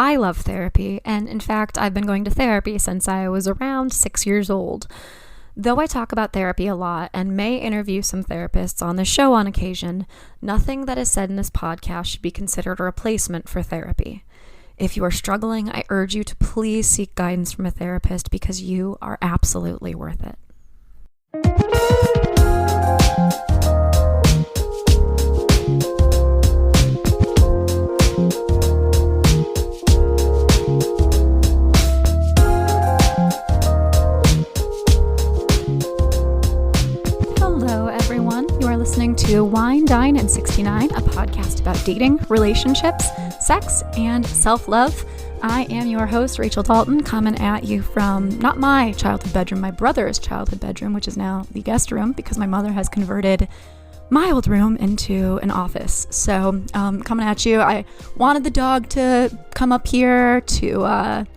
I love therapy, and in fact, I've been going to therapy since I was around 6 years old. Though I talk about therapy a lot and may interview some therapists on the show on occasion, nothing that is said in this podcast should be considered a replacement for therapy. If you are struggling, I urge you to please seek guidance from a therapist because you are absolutely worth it. Listening to Wine, Dine, and 69, a podcast about dating, relationships, sex, and self-love. I am your host, Rachel Dalton, coming at you from not my childhood bedroom, my brother's childhood bedroom, which is now the guest room because my mother has converted my old room into an office. So coming at you, I wanted the dog to come up here to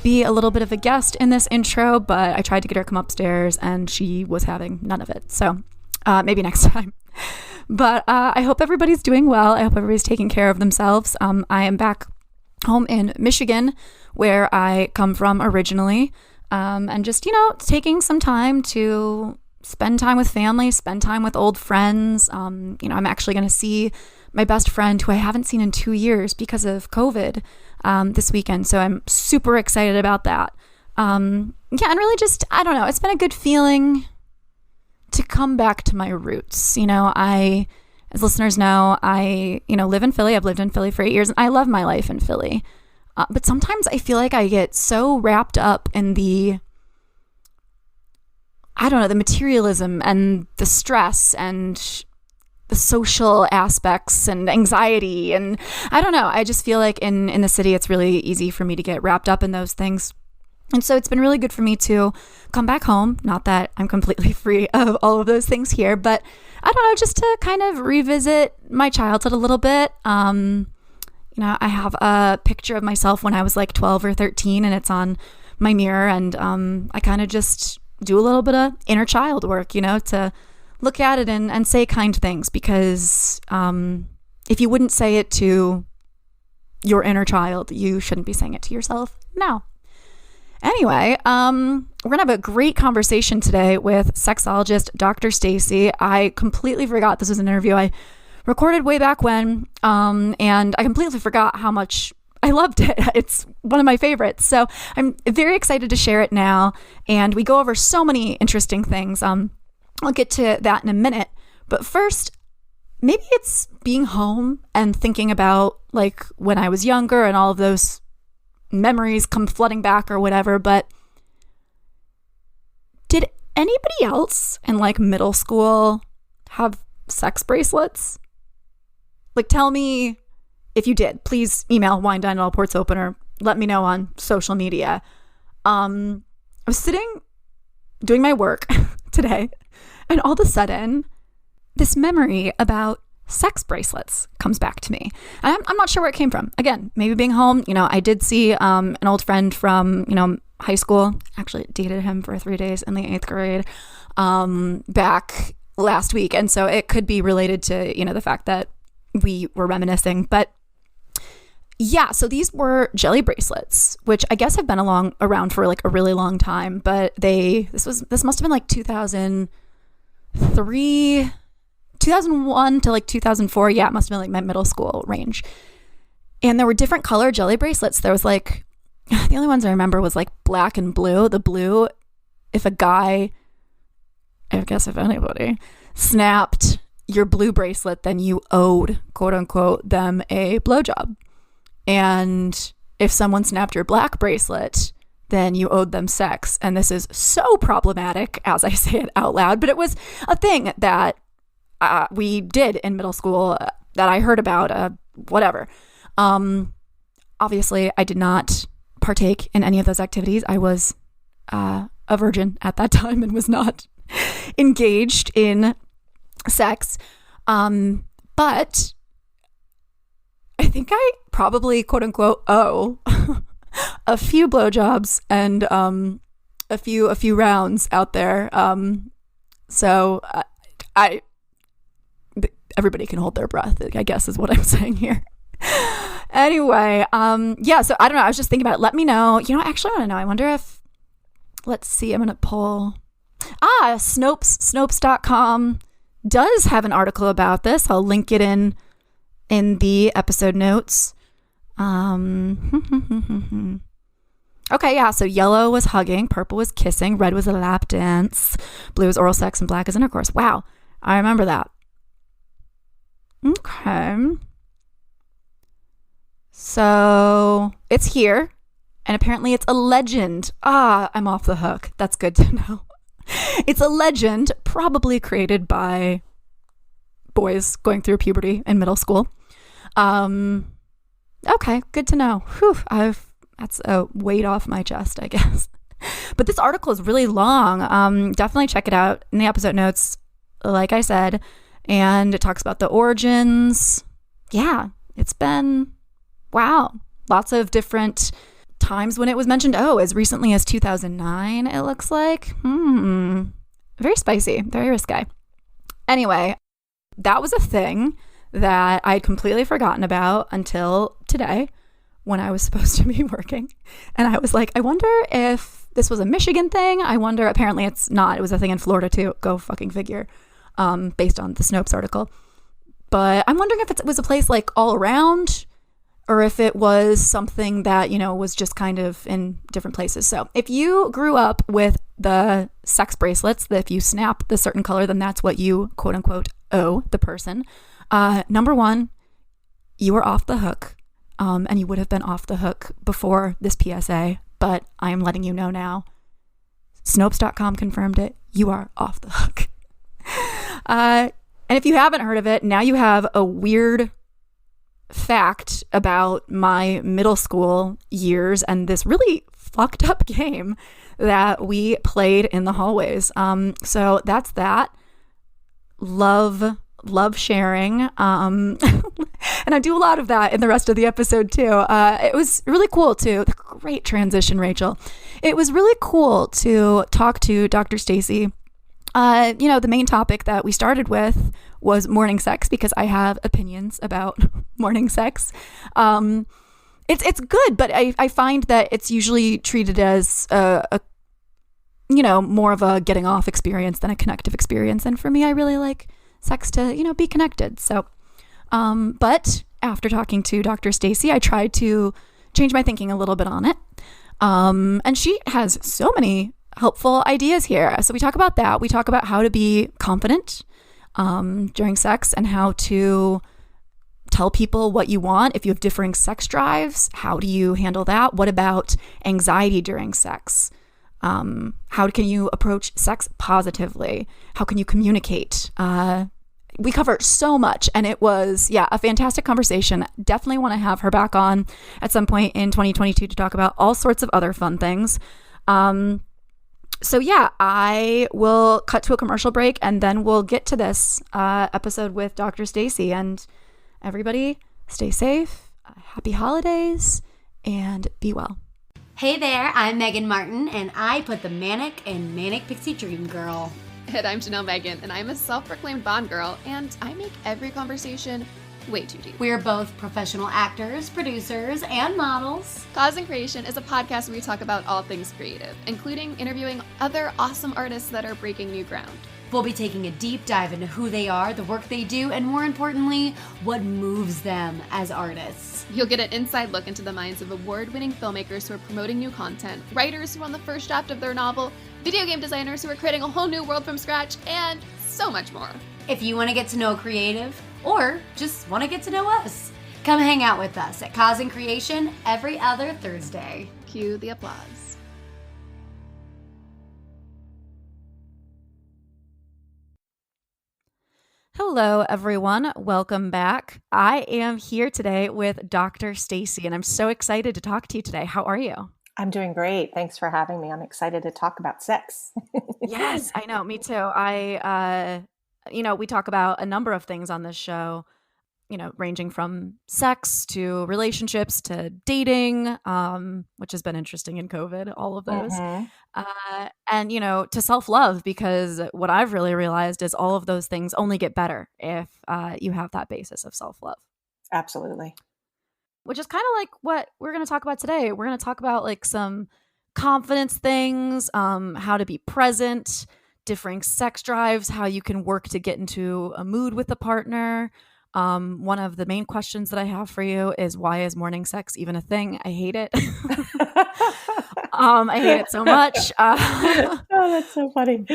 be a little bit of a guest in this intro, but I tried to get her to come upstairs and she was having none of it. So maybe next time. But I hope everybody's doing well. I hope everybody's taking care of themselves. I am back home in Michigan, where I come from originally, and just, taking some time to spend time with family, spend time with old friends. I'm actually going to see my best friend, who I haven't seen in 2 years because of COVID, this weekend. So I'm super excited about that. And really just, I don't know, it's been a good feeling to come back to my roots. I, as listeners know, I, live in Philly. I've lived in Philly for 8 years and I love my life in Philly. But sometimes I feel like I get so wrapped up in the materialism and the stress and the social aspects and anxiety. And I don't know, I just feel like in the city, it's really easy for me to get wrapped up in those things. And so it's been really good for me to come back home. Not that I'm completely free of all of those things here, but I don't know, just to kind of revisit my childhood a little bit. I have a picture of myself when I was like 12 or 13 and it's on my mirror. And I kind of just do a little bit of inner child work, to look at it and say kind things, because if you wouldn't say it to your inner child, you shouldn't be saying it to yourself now. Anyway, we're going to have a great conversation today with sexologist Dr. Stacy. I completely forgot this was an interview I recorded way back when, and I completely forgot how much I loved it. It's one of my favorites. So I'm very excited to share it now, and we go over so many interesting things. I'll get to that in a minute, but first, maybe it's being home and thinking about like when I was younger and all of those memories come flooding back or whatever. But did anybody else in like middle school have sex bracelets? Like, tell me if you did. Please email wine dine all ports open or let me know on social media. I was sitting doing my work today, and all of a sudden this memory about sex bracelets comes back to me. And I'm not sure where it came from. Again, maybe being home, I did see an old friend from, high school. Actually dated him for 3 days in the 8th grade back last week. And so it could be related to, the fact that we were reminiscing. But yeah, so these were jelly bracelets, which I guess have been around for like a really long time. But this must have been like 2001 to like 2004. Yeah, it must have been like my middle school range. And there were different color jelly bracelets. There was like, the only ones I remember was like black and blue. The blue, if a guy, I guess if anybody, snapped your blue bracelet, then you owed, quote unquote, them a blowjob. And if someone snapped your black bracelet, then you owed them sex. And this is so problematic as I say it out loud, but it was a thing that we did in middle school that I heard about, whatever. Obviously, I did not partake in any of those activities. I was a virgin at that time and was not engaged in sex. But I think I probably, quote unquote, owe a few blowjobs and a few rounds out there. So everybody can hold their breath, I guess is what I'm saying here. Anyway, yeah, so I don't know. I was just thinking about it. Let me know. You know, I actually want to know. I wonder if, let's see, I'm going to pull. Snopes.com does have an article about this. I'll link it in the episode notes. Okay, yeah, so yellow was hugging, purple was kissing, red was a lap dance, blue is oral sex, and black is intercourse. Wow, I remember that. Okay. So it's here, and apparently it's a legend. I'm off the hook. That's good to know. It's a legend probably created by boys going through puberty in middle school. Okay, good to know. Whew, that's a weight off my chest, I guess. But this article is really long. Definitely check it out in the episode notes, like I said. And it talks about the origins. Yeah, it's been, wow, lots of different times when it was mentioned. Oh, as recently as 2009, it looks like. Very spicy, very risque. Anyway, that was a thing that I'd completely forgotten about until today when I was supposed to be working. And I was like, I wonder if this was a Michigan thing. I wonder, apparently it's not. It was a thing in Florida too. Go fucking figure, based on the Snopes article. But I'm wondering if it was a place like all around, or if it was something that, you know, was just kind of in different places. So if you grew up with the sex bracelets, that if you snap the certain color, then that's what you quote unquote owe the person. Number one, you were off the hook. And you would have been off the hook before this PSA, but I am letting you know now. Snopes.com confirmed it. You are off the hook. And if you haven't heard of it, now you have a weird fact about my middle school years and this really fucked up game that we played in the hallways. So that's that. Love sharing. And I do a lot of that in the rest of the episode too. It was really cool too. Great transition, Rachel. It was really cool to talk to Dr. Stacy. You know, the main topic that we started with was morning sex, because I have opinions about morning sex. It's good, but I find that it's usually treated as a you know, more of a getting off experience than a connective experience. And for me, I really like sex to, you know, be connected. So, but after talking to Dr. Stacy, I tried to change my thinking a little bit on it. And she has so many helpful ideas here. So we talk about that. We talk about how to be confident, during sex, and how to tell people what you want. If you have differing sex drives, how do you handle that? What about anxiety during sex? How can you approach sex positively? How can you communicate? We covered so much, and it was, a fantastic conversation. Definitely want to have her back on at some point in 2022 to talk about all sorts of other fun things. So I will cut to a commercial break, and then we'll get to this episode with Dr. Stacy. And everybody, stay safe, happy holidays, and be well. Hey there, I'm Megan Martin, and I put the Manic in Manic Pixie Dream Girl. And I'm Janelle Megan, and I'm a self-proclaimed Bond girl, and I make every conversation way too deep. We're both professional actors, producers, and models. Cause and Creation is a podcast where we talk about all things creative, including interviewing other awesome artists that are breaking new ground. We'll be taking a deep dive into who they are, the work they do, and more importantly, what moves them as artists. You'll get an inside look into the minds of award-winning filmmakers who are promoting new content, writers who are on the first draft of their novel, video game designers who are creating a whole new world from scratch, and so much more. If you want to get to know a creative, or just want to get to know us, come hang out with us at Cause and Creation every other Thursday. Cue the applause. Hello, everyone. Welcome back. I am here today with Dr. Stacy, and I'm so excited to talk to you today. How are you? I'm doing great. Thanks for having me. I'm excited to talk about sex. Yes, I know. Me too. We talk about a number of things on this show, ranging from sex to relationships to dating, which has been interesting in COVID, all of those. Mm-hmm. And to self-love, because what I've really realized is all of those things only get better if you have that basis of self-love. Absolutely. which is kind of like what we're going to talk about today. We're going to talk about like some confidence things, how to be present, differing sex drives, how you can work to get into a mood with a partner. One of the main questions that I have for you is, why is morning sex even a thing? I hate it. I hate it so much. Oh, that's so funny.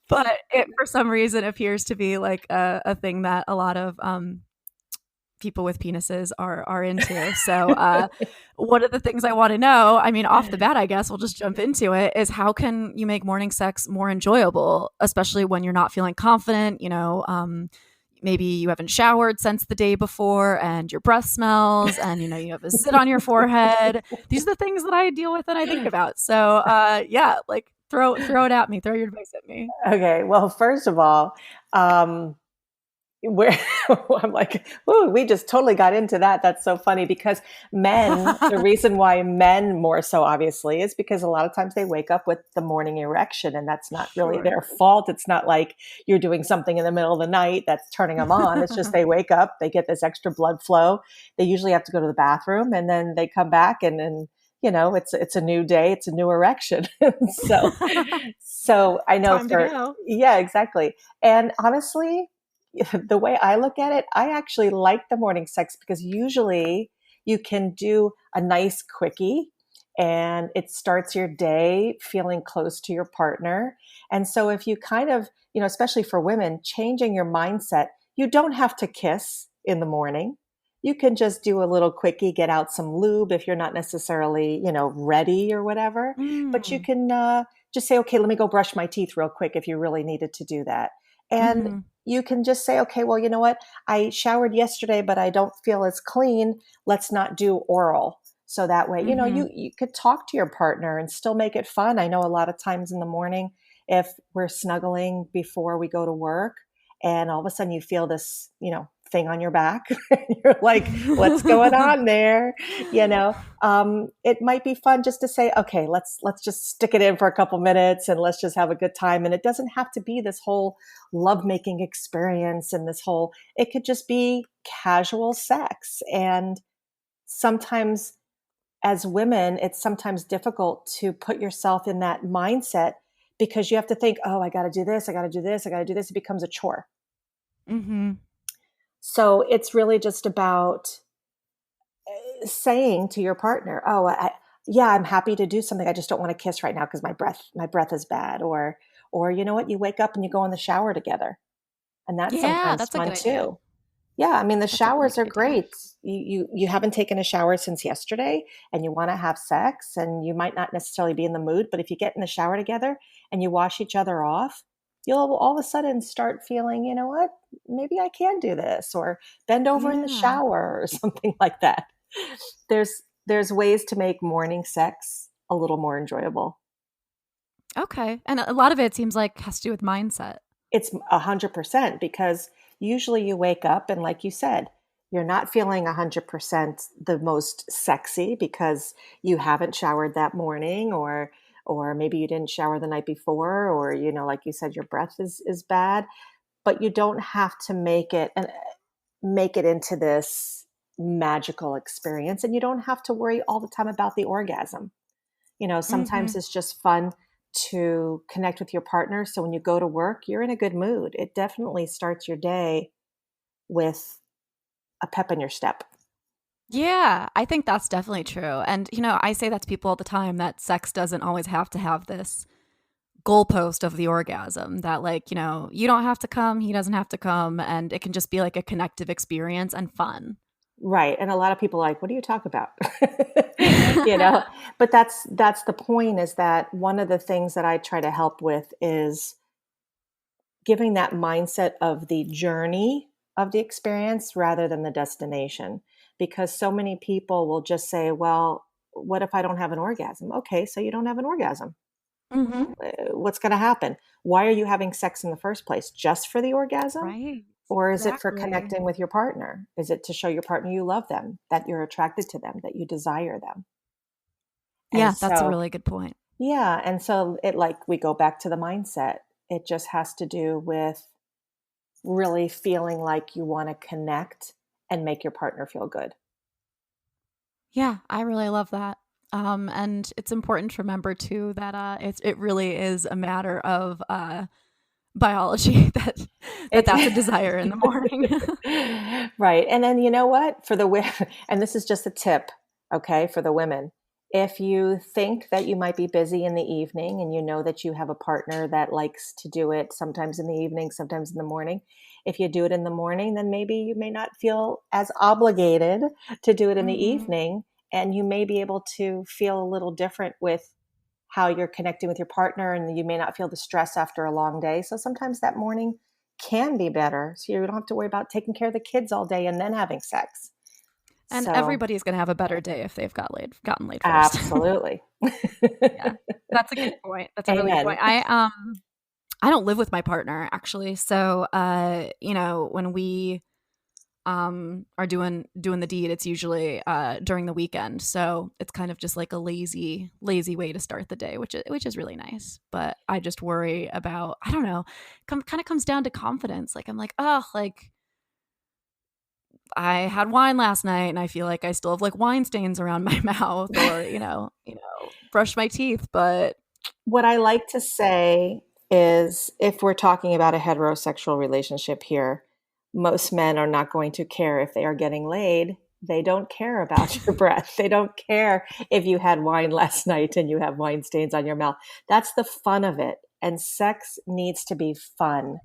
But it, for some reason, appears to be like a thing that a lot of people with penises are into. So one of the things I want to know, I mean, off the bat, I guess we'll just jump into it, is how can you make morning sex more enjoyable, especially when you're not feeling confident, maybe you haven't showered since the day before and your breath smells and, you have a zit on your forehead. These are the things that I deal with and I think about. So yeah, like throw it at me, throw your advice at me. Okay. Well, first of all, where I'm like, ooh, we just totally got into that. That's so funny because the reason why men more so obviously is because a lot of times they wake up with the morning erection and that's not really their fault. It's not like you're doing something in the middle of the night that's turning them on. It's just they wake up, they get this extra blood flow. They usually have to go to the bathroom and then they come back and then, it's a new day, it's a new erection. So I know Time to go. yeah, exactly. And honestly, the way I look at it, I actually like the morning sex because usually you can do a nice quickie and it starts your day feeling close to your partner. And so if you kind of, especially for women, changing your mindset, you don't have to kiss in the morning. You can just do a little quickie, get out some lube if you're not necessarily, ready or whatever. But you can just say, okay, let me go brush my teeth real quick if you really needed to do that. And you can just say, okay, well, you know what? I showered yesterday, but I don't feel as clean. Let's not do oral. So that way, you could talk to your partner and still make it fun. I know a lot of times in the morning, if we're snuggling before we go to work and all of a sudden you feel this, thing on your back, you're like, what's going on there? It might be fun just to say, okay, let's just stick it in for a couple minutes and let's just have a good time. And it doesn't have to be this whole lovemaking experience and it could just be casual sex. And sometimes as women, it's sometimes difficult to put yourself in that mindset because you have to think, oh, I got to do this. I got to do this. I got to do this. It becomes a chore. Mm-hmm. So it's really just about saying to your partner, oh, yeah, I'm happy to do something. I just don't want to kiss right now because my breath is bad. Or you know what, you wake up and you go in the shower together. And that's sometimes that's a fun good idea. too. Yeah, I mean, the showers are Really good idea. great. You haven't taken a shower since yesterday and you want to have sex and you might not necessarily be in the mood, but if you get in the shower together and you wash each other off, you'll all of a sudden start feeling, you know what, maybe I can do this, or bend over in the shower or something like that. There's ways to make morning sex a little more enjoyable. Okay. And a lot of it seems like has to do with mindset. It's 100% because usually you wake up and like you said, you're not feeling 100% the most sexy because you haven't showered that morning or maybe you didn't shower the night before or, like you said, your breath is bad, but you don't have to make it into this magical experience. And you don't have to worry all the time about the orgasm. Sometimes it's just fun to connect with your partner. So when you go to work, you're in a good mood. It definitely starts your day with a pep in your step. Yeah, I think that's definitely true. And, I say that to people all the time that sex doesn't always have to have this goalpost of the orgasm that you don't have to come, he doesn't have to come. And it can just be like a connective experience and fun. Right. And a lot of people are like, what do you talk about? But that's the point, is that one of the things that I try to help with is giving that mindset of the journey of the experience rather than the destination. Because so many people will just say, well, what if I don't have an orgasm? Okay, so you don't have an orgasm. Mm-hmm. What's going to happen? Why are you having sex in the first place? Just for the orgasm? Right. Or is it for Exactly. connecting with your partner? Is it to show your partner you love them, that you're attracted to them, that you desire them? Yeah, And that's a so, really good point. yeah. And so we go back to the mindset. It just has to do with really feeling like you want to connect and make your partner feel good. Yeah, I really love that. And it's important to remember too that it really is a matter of biology that's a It's desire in the morning. right. And then you know what? For the women, and this is just a tip, okay, for the women. If you think that you might be busy in the evening and you know that you have a partner that likes to do it sometimes in the evening, sometimes in the morning, if you do it in the morning, then maybe you may not feel as obligated to do it in the Hmm. evening. And you may be able to feel a little different with how you're connecting with your partner, and you may not feel the stress after a long day. So sometimes that morning can be better. So you don't have to worry about taking care of the kids all day and then having sex. And So everybody's gonna have a better day if they've gotten laid first. absolutely. Yeah, that's a good point. That's a really good Amen. point. I don't live with my partner actually, so when we are doing the deed, it's usually during the weekend, so it's kind of just like a lazy way to start the day, which is really nice. But I just worry about, I don't know, kind of comes down to confidence. Like I'm like, oh, like I had wine last night and I feel like I still have like wine stains around my mouth, or brush my teeth, but What I like to say is if we're talking about a heterosexual relationship here, most men are not going to care if they are getting laid. They don't care about your breath. They don't care if you had wine last night and you have wine stains on your mouth. That's the fun of it. And sex needs to be fun.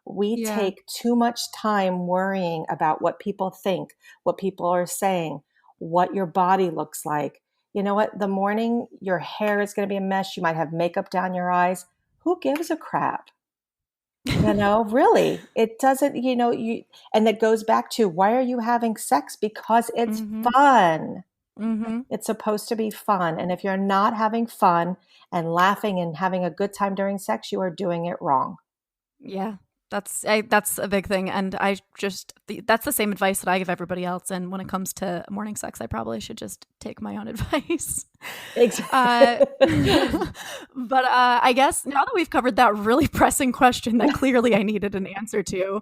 We yeah. take too much time worrying about what people think, what people are saying, what your body looks like. You know what? The morning your hair is going to be a mess. You might have makeup down your eyes. Who gives a crap? Really, it doesn't, and that goes back to why are you having sex? Because it's Mhm. fun. Mhm. It's supposed to be fun. And if you're not having fun and laughing and having a good time during sex, you are doing it wrong. Yeah, that's a big thing, and that's the same advice that I give everybody else. And when it comes to morning sex, I probably should just take my own advice. Uh, Exactly. but I guess now that we've covered that really pressing question that clearly I needed an answer to,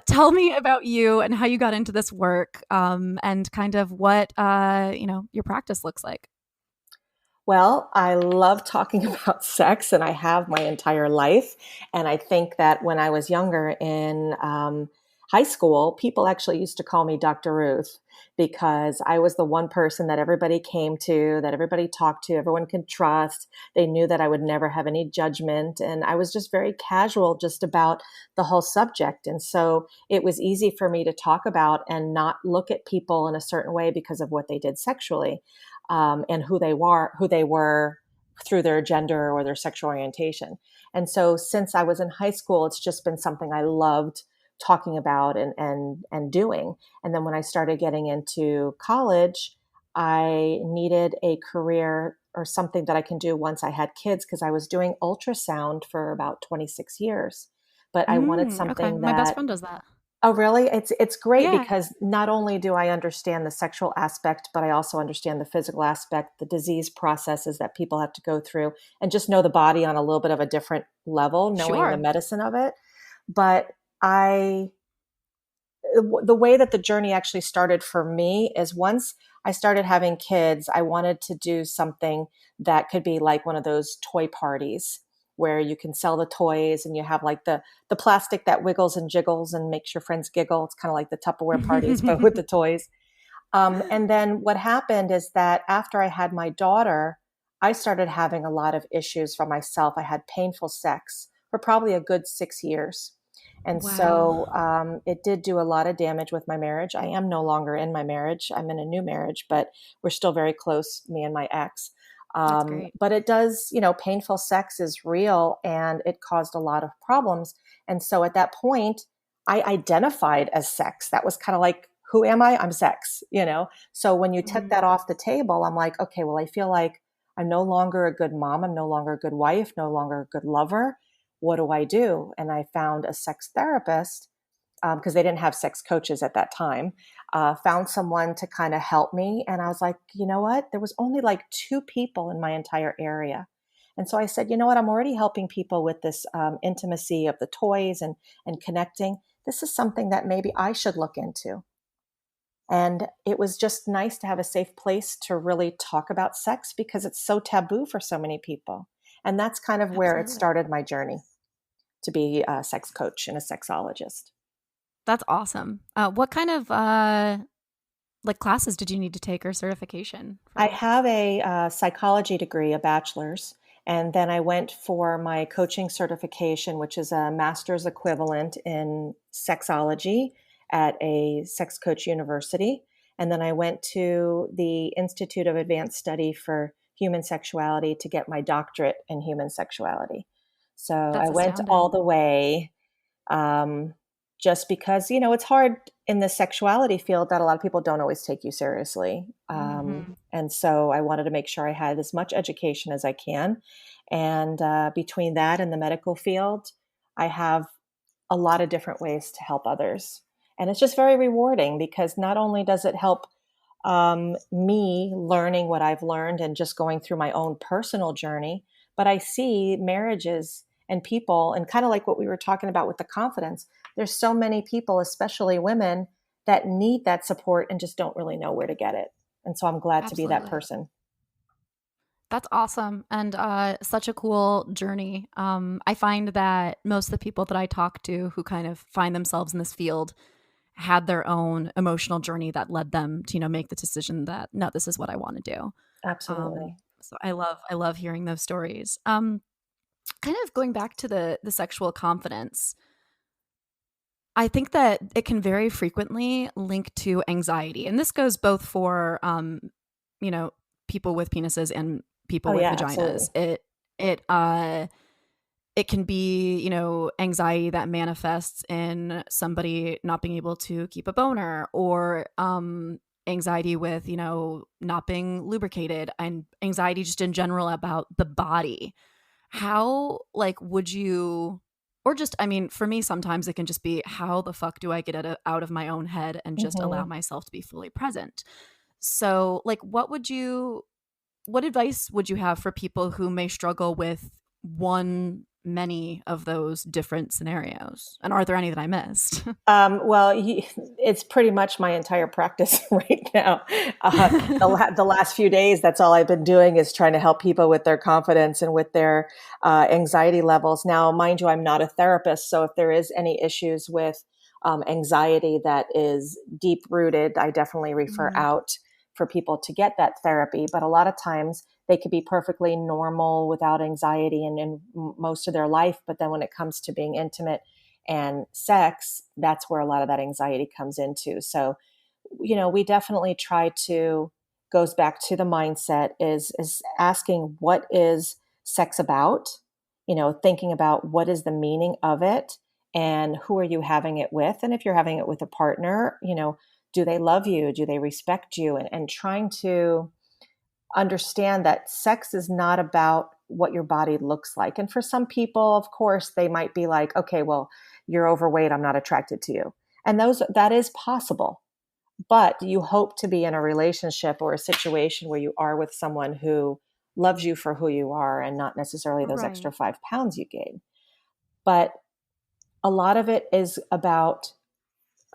tell me about you and how you got into this work, and kind of what your practice looks like. Well, I love talking about sex, and I have my entire life. And I think that when I was younger in high school, people actually used to call me Dr. Ruth because I was the one person that everybody came to, that everybody talked to, everyone could trust. They knew that I would never have any judgment. And I was just very casual just about the whole subject. And so it was easy for me to talk about and not look at people in a certain way because of what they did sexually, and who they were through their gender or their sexual orientation. And so since I was in high school, it's just been something I loved talking about and doing. And then when I started getting into college, I needed a career or something that I can do once I had kids because I was doing ultrasound for about 26 years. But I wanted Okay, something my best that friend does that. Oh, really? It's great Yeah, because not only do I understand the sexual aspect, but I also understand the physical aspect, the disease processes that people have to go through, and just know the body on a little bit of a different level, knowing the sure. medicine of it. But the way that the journey actually started for me is once I started having kids, I wanted to do something that could be like one of those toy parties where you can sell the toys and you have like the plastic that wiggles and jiggles and makes your friends giggle. It's kind of like the Tupperware parties, but with the toys. And then what happened is that after I had my daughter, I started having a lot of issues for myself. I had painful sex for probably a good 6 years. And Wow, so it did do a lot of damage with my marriage. I am no longer in my marriage. I'm in a new marriage, but we're still very close, me and my ex. that's great. But it does, painful sex is real and it caused a lot of problems. And so at that point, I identified as sex. That was kind of like, who am I? I'm sex. So when you took Mhm. that off the table, I'm like, okay, well, I feel like I'm no longer a good mom. I'm no longer a good wife, no longer a good lover. What do I do? And I found a sex therapist because they didn't have sex coaches at that time. Found someone to kind of help me. And I was like, you know what? There was only like two people in my entire area. And so I said, you know what? I'm already helping people with this intimacy of the toys and connecting. This is something that maybe I should look into. And it was just nice to have a safe place to really talk about sex because it's so taboo for so many people. And that's kind of where it Absolutely. started my journey to be a sex coach and a sexologist. That's awesome. What kind of like classes did you need to take or certification for I that? have a psychology degree, a bachelor's, and then I went for my coaching certification, which is a master's equivalent in sexology at a sex coach university. And then I went to the Institute of Advanced Study for Human Sexuality to get my doctorate in human sexuality. So I That's went all astounding. the way, um, just because, it's hard in the sexuality field that a lot of people don't always take you seriously. Hmm. And so I wanted to make sure I had as much education as I can. And between that and the medical field, I have a lot of different ways to help others. And it's just very rewarding because not only does it help me learning what I've learned and just going through my own personal journey, but I see marriages and people, and kind of like what we were talking about with the confidence, there's so many people, especially women, that need that support and just don't really know where to get it. And so I'm glad to be that Absolutely. person. That's awesome and such a cool journey. I find that most of the people that I talk to who kind of find themselves in this field had their own emotional journey that led them to, make the decision that no, this is what I want to do. Absolutely. So I love hearing those stories. Kind of going back to the sexual confidence, I think that it can very frequently link to anxiety, and this goes both for you know people with penises and people Oh, with yeah, vaginas. absolutely. It can be, anxiety that manifests in somebody not being able to keep a boner, or anxiety with, not being lubricated, and anxiety just in general about the body. How, like, would you, or just, I mean, for me, sometimes it can just be, how the fuck do I get out of my own head and just allow Hmm. myself to be fully present? So, like, what advice would you have for people who may struggle with many of those different scenarios? And are there any that I missed? Well, it's pretty much my entire practice right now. The last few days, that's all I've been doing is trying to help people with their confidence and with their anxiety levels. Now, mind you, I'm not a therapist, so if there is any issues with anxiety that is deep rooted, I definitely refer Mhm. out for people to get that therapy. But a lot of times, they could be perfectly normal without anxiety in most of their life, but then when it comes to being intimate and sex, that's where a lot of that anxiety comes into. So, we definitely try to, goes back to the mindset, is asking what is sex about, thinking about what is the meaning of it and who are you having it with. And if you're having it with a partner, do they love you? Do they respect you? And trying to understand that sex is not about what your body looks like. And for some people, of course, they might be like, okay, well, you're overweight, I'm not attracted to you. And that is possible. But you hope to be in a relationship or a situation where you are with someone who loves you for who you are and not necessarily those extra Right. 5 pounds you gained. But a lot of it is about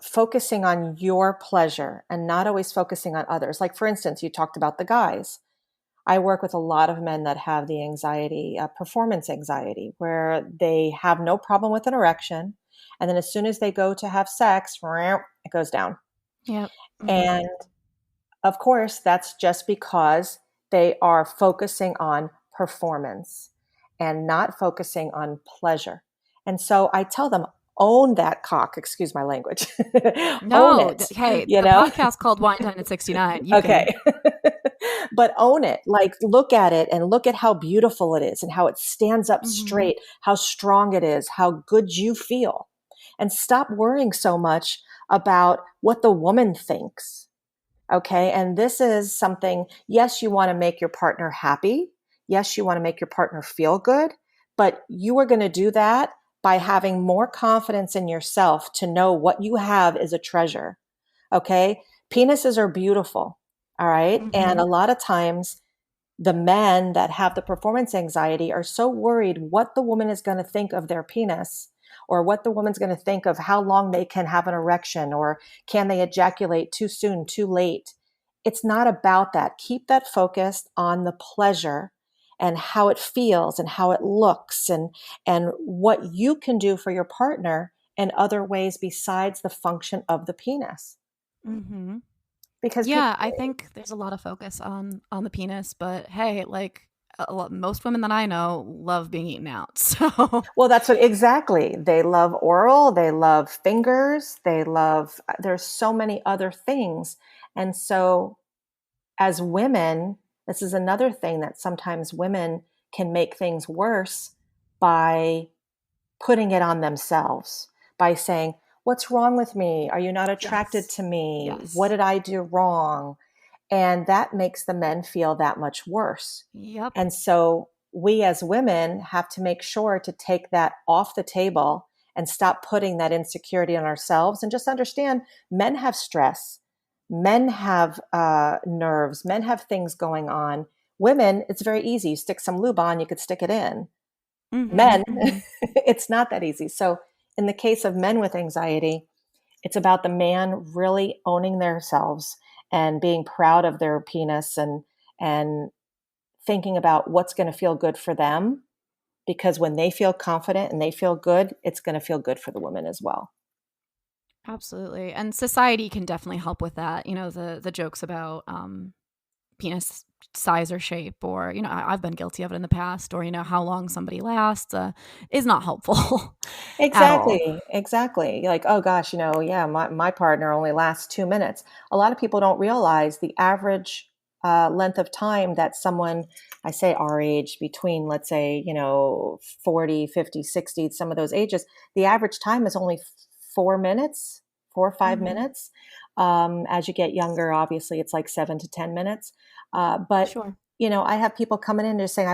focusing on your pleasure and not always focusing on others. Like, for instance, you talked about the guys. I work with a lot of men that have the anxiety, performance anxiety, where they have no problem with an erection. And then as soon as they go to have sex, it goes down. Yep. Hmm. And of course, that's just because they are focusing on performance and not focusing on pleasure. And so I tell them, own that cock, excuse my language. Own No, it, hey, you the know? podcast called Wine Time at 69. You Okay. can. But own it. Like, look at it and look at how beautiful it is and how it stands up Hmm. straight, how strong it is, how good you feel. And stop worrying so much about what the woman thinks. Okay. And this is something, yes, you want to make your partner happy. Yes, you want to make your partner feel good, but you are going to do that by having more confidence in yourself to know what you have is a treasure. Okay. Penises are beautiful. All right. And Hmm. a lot of times the men that have the performance anxiety are so worried what the woman is going to think of their penis or what the woman's going to think of how long they can have an erection, or can they ejaculate too soon, too late. It's not about that. Keep that focused on the pleasure and how it feels and how it looks, and what you can do for your partner in other ways besides the function of the penis. Mm-hmm. Because Yeah, I think there's a lot of focus on the penis, but hey, like most women that I know love being eaten out. So well, that's what exactly. They love oral, they love fingers, there's so many other things. And so as women, this is another thing that sometimes women can make things worse by putting it on themselves, by saying, "What's wrong with me? Are you not attracted yes, to me? What yes, did I do wrong?" And that makes the men feel that much worse. yep, And so we as women have to make sure to take that off the table and stop putting that insecurity on ourselves, and just understand men have stress. Men have nerves. Men have things going on. Women, it's very easy. You stick some lube on, you could stick it in. mm-hmm, Men, mm-hmm. it's not that easy. So in the case of men with anxiety, it's about the man really owning themselves and being proud of their penis, and thinking about what's going to feel good for them, because when they feel confident and they feel good, it's going to feel good for the woman as well. Absolutely. And society can definitely help with that. The jokes about penis size or shape, or I've been guilty of it in the past, or how long somebody lasts is not helpful at all. Exactly. Like, oh gosh, yeah, my partner only lasts 2 minutes. A lot of people don't realize the average length of time that someone, I say our age, between, let's say, 40, 50, 60, some of those ages, the average time is only 4 minutes, 4 or 5 minutes. As you get younger, obviously it's like 7 to 10 minutes. But Sure. I have people coming in and saying,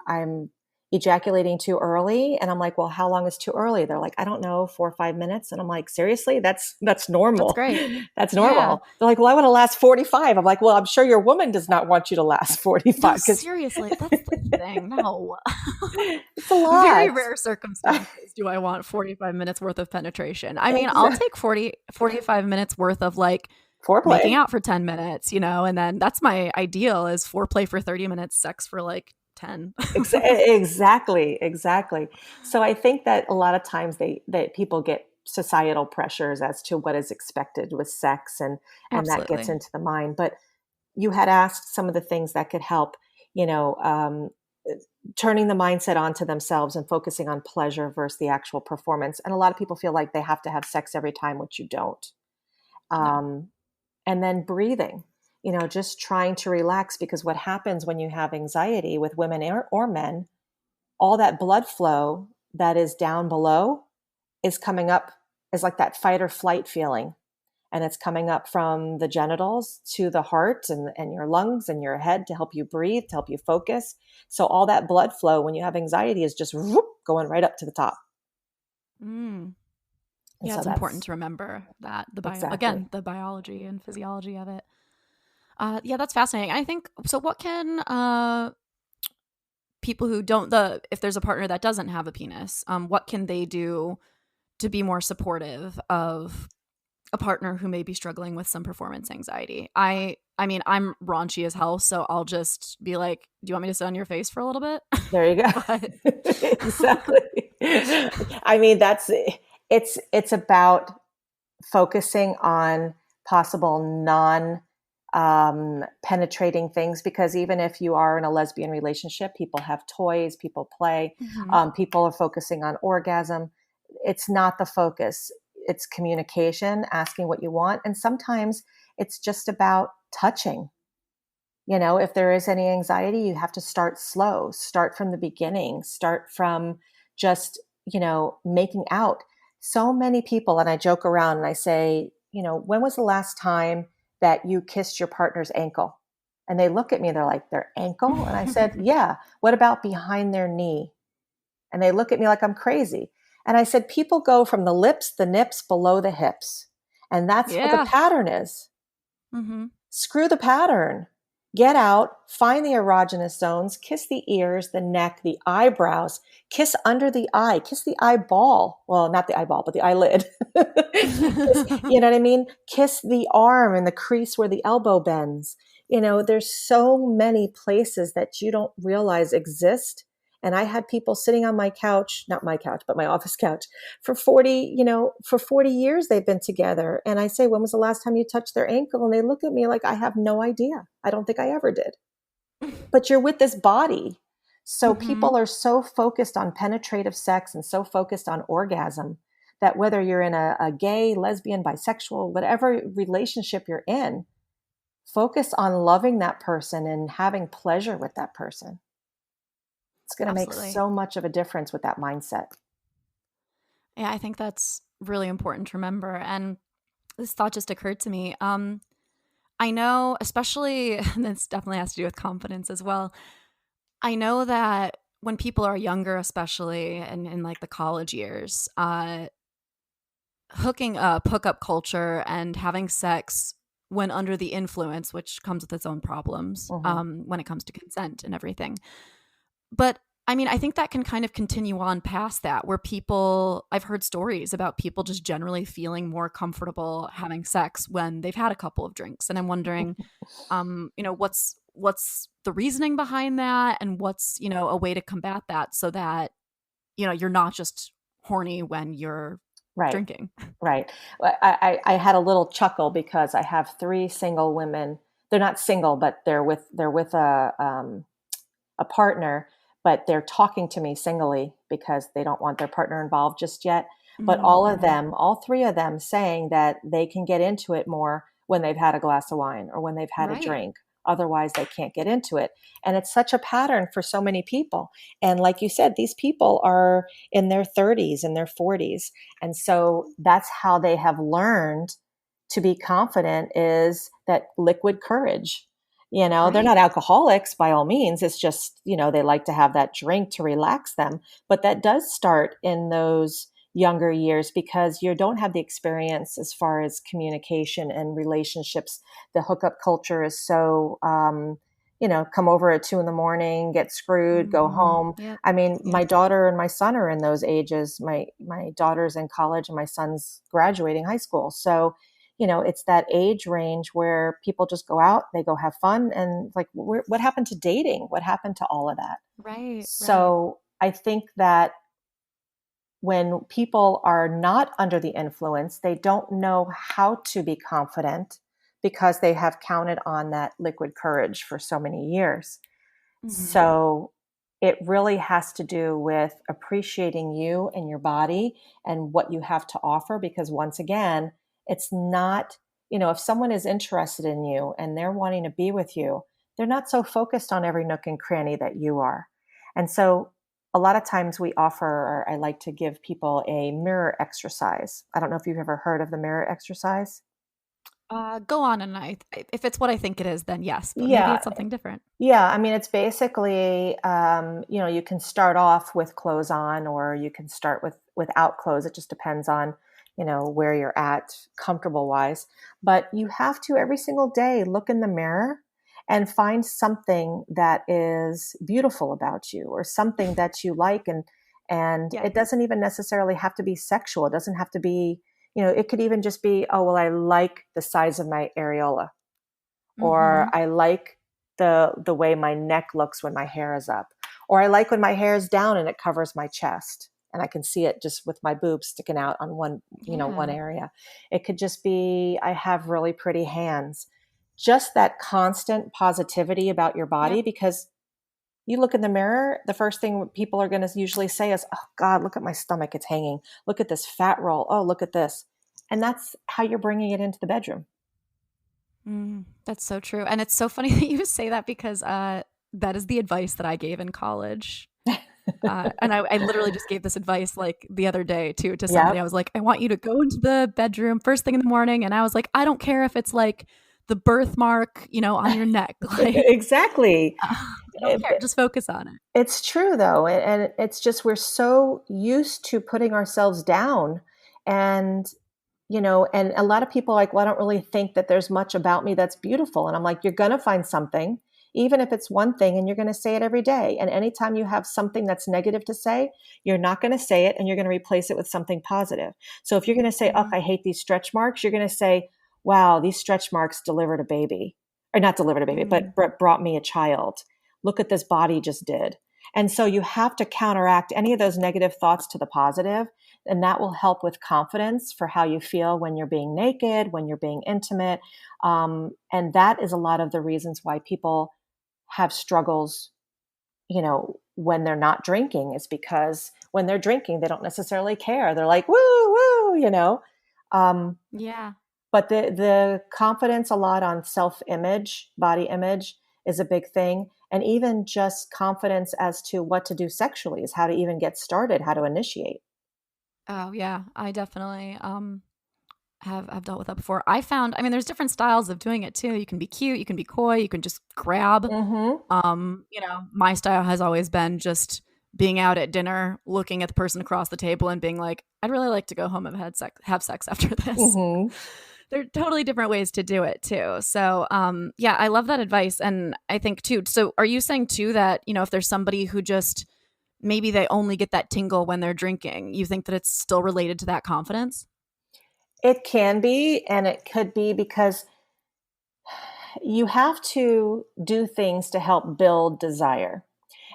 I'm ejaculating too early. And I'm like, well, how long is too early? They're like, I don't know, 4 or 5 minutes. And I'm like, seriously, that's That's normal. great. That's Yeah. normal. They're like, well, I want to last 45. I'm like, well, I'm sure your woman does not want you to last No, 45, because seriously, that's the thing. No. it's a Very lot. rare circumstances do I want 45 minutes worth of penetration. I mean, I'll Exactly. take 45 minutes worth of like making Foreplay. out for 10 minutes, and then that's my ideal is foreplay for 30 minutes, sex for like 10. Exactly. So I think that a lot of times that people get societal pressures as to what is expected with sex, and that gets Absolutely. into the mind. But you had asked some of the things that could help, you know, um, turning the mindset onto themselves and focusing on pleasure versus the actual performance. And a lot of people feel like they have to have sex every time, which you don't. No. Um, and then breathing, just trying to relax, because what happens when you have anxiety with women or men, all that blood flow that is down below is coming up, is like that fight or flight feeling. And it's coming up from the genitals to the heart, and your lungs and your head, to help you breathe, to help you focus. So all that blood flow when you have anxiety is just whoop, going right up to the top. Mm. And Yeah, so it's important that's to remember that exactly. again, the biology and physiology of it. Yeah, that's fascinating. I think so. What can people who don't if there's a partner that doesn't have a penis, what can they do to be more supportive of a partner who may be struggling with some performance anxiety? I mean, I'm raunchy as hell, so I'll just be like, "Do you want me to sit on your face for a little bit?" There you go. But Exactly. I mean, it's about focusing on possible non penetrating things, because even if you are in a lesbian relationship, people have toys, people play, Mhm. people are focusing on orgasm. It's not the focus. It's communication, asking what you want. And sometimes it's just about touching. If there is any anxiety, you have to start slow, start from the beginning, start from just, making out. So many people, and I joke around and I say, when was the last time that you kissed your partner's ankle? And they look at me, they're like, their ankle? And I said, yeah. What about behind their knee? And they look at me like I'm crazy. And I said, people go from the lips, the nips, below the hips. And that's where the Yeah. pattern is. Mhm. Screw the pattern. Get out, find the erogenous zones, kiss the ears, the neck, the eyebrows, kiss under the eye, kiss the eyeball. Well, not the eyeball, but the eyelid. You know what I mean? Kiss the arm and the crease where the elbow bends. There's so many places that you don't realize exist. And I had people sitting on my couch, not my couch, but my office couch for 40 years they've been together. And I say, when was the last time you touched their ankle? And they look at me like, I have no idea. I don't think I ever did. But you're with this body. So people are so focused on penetrative sex and so focused on orgasm that whether you're in a gay, lesbian, bisexual, whatever relationship you're in, focus on loving that person and having pleasure with that person. It's going to make so much of a difference with that mindset. Yeah, I think that's really important to remember. And this thought just occurred to me. I know, especially, and this definitely has to do with confidence as well. I know that when people are younger, especially in like the college years, hookup culture and having sex when under the influence, which comes with its own problems when it comes to consent and everything. But I mean, I think that can kind of continue on past that, where I've heard stories about people just generally feeling more comfortable having sex when they've had a couple of drinks. And I'm wondering, what's the reasoning behind that, and what's, a way to combat that so that, you're not just horny when you're drinking. Right. I had a little chuckle because I have 3 single women. They're not single, but they're with a partner, but they're talking to me singly because they don't want their partner involved just yet. But all 3 of them saying that they can get into it more when they've had a glass of wine or when they've had a drink. Otherwise, they can't get into it. And it's such a pattern for so many people. And like you said, these people are in their 30s and their 40s. And so that's how they have learned to be confident, is that liquid courage. They're not alcoholics by all means. It's just, they like to have that drink to relax them. But that does start in those younger years because you don't have the experience as far as communication and relationships. The hookup culture is so, come over at 2 a.m, get screwed, go home. Yep. I mean, my daughter and my son are in those ages. My daughter's in college and my son's graduating high school. So, it's that age range where people just go out, they go have fun. And like, what happened to dating? What happened to all of that? Right. So I think that when people are not under the influence, they don't know how to be confident because they have counted on that liquid courage for so many years. So it really has to do with appreciating you and your body and what you have to offer. Because once again, it's not, if someone is interested in you and they're wanting to be with you, they're not so focused on every nook and cranny that you are. And so a lot of times we offer, or I like to give people a mirror exercise. I don't know if you've ever heard of the mirror exercise. Go on, and if it's what I think it is, then yes, but maybe it's something different. Yeah, I mean, it's basically, you can start off with clothes on, or you can start without clothes. It just depends on, where you're at comfortable wise. But you have to every single day look in the mirror and find something that is beautiful about you, or something that you like. And it doesn't even necessarily have to be sexual. It doesn't have to be, it could even just be, oh, well, I like the size of my areola, or I like the way my neck looks when my hair is up, or I like when my hair is down and it covers my chest and I can see it just with my boobs sticking out on one area. It could just be, I have really pretty hands. Just that constant positivity about your body, because you look in the mirror, the first thing people are going to usually say is, oh God, look at my stomach. It's hanging. Look at this fat roll. Oh, look at this. And that's how you're bringing it into the bedroom. That's so true. And it's so funny that you say that, because that is the advice that I gave in college. And I literally just gave this advice like the other day too to somebody. I was like, I want you to go into the bedroom first thing in the morning. And I was like, I don't care if it's like the birthmark, on your neck. Like, exactly. I don't care. Just focus on it. It's true though. And it's just, we're so used to putting ourselves down, and and a lot of people are like, well, I don't really think that there's much about me that's beautiful. And I'm like, you're going to find something. even if it's one thing, and you're going to say it every day. And anytime you have something that's negative to say, you're not going to say it, and you're going to replace it with something positive. So if you're going to say, oh, I hate these stretch marks, you're going to say, wow, these stretch marks delivered a baby, or not delivered a baby, but brought me a child. Look at this body just did. And so you have to counteract any of those negative thoughts to the positive, and that will help with confidence for how you feel when you're being naked, when you're being intimate. And that is a lot of the reasons why people have struggles, when they're not drinking, is because when they're drinking, they don't necessarily care. They're like, woo, woo, Yeah. But the confidence a lot on self-image, body image is a big thing. And even just confidence as to what to do sexually is how to even get started, how to initiate. Oh yeah, I definitely have dealt with that before. I found, I mean, there's different styles of doing it too. You can be cute, you can be coy, you can just grab. My style has always been just being out at dinner, looking at the person across the table and being like, I'd really like to go home and have sex after this. There are totally different ways to do it too. So yeah, I love that advice. And I think too, so are you saying too that, if there's somebody who just maybe they only get that tingle when they're drinking, you think that it's still related to that confidence? It can be, and it could be because you have to do things to help build desire.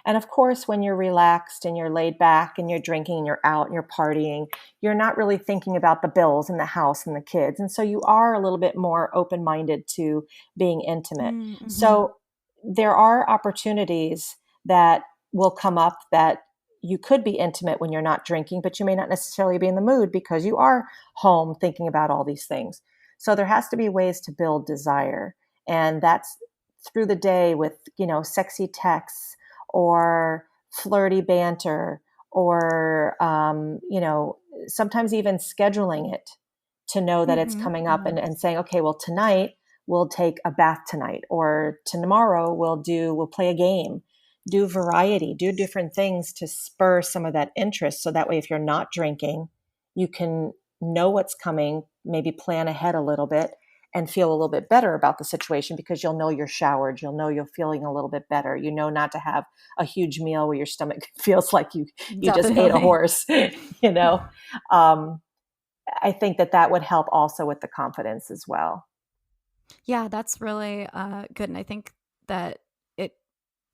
And of course, when you're relaxed and you're laid back and you're drinking and you're out and you're partying, you're not really thinking about the bills and the house and the kids. And so you are a little bit more open-minded to being intimate. So there are opportunities that will come up that you could be intimate when you're not drinking, but you may not necessarily be in the mood because you are home thinking about all these things. So there has to be ways to build desire. And that's through the day with, sexy texts or flirty banter, or, sometimes even scheduling it to know that it's coming up, and saying, okay, well, tonight we'll take a bath tonight, or tomorrow we'll play a game, do variety, do different things to spur some of that interest. So that way, if you're not drinking, you can know what's coming, maybe plan ahead a little bit, and feel a little bit better about the situation because you'll know you're showered. You'll know you're feeling a little bit better. You know not to have a huge meal where your stomach feels like you just ate a horse, I think that would help also with the confidence as well. Yeah, that's really good. And I think that it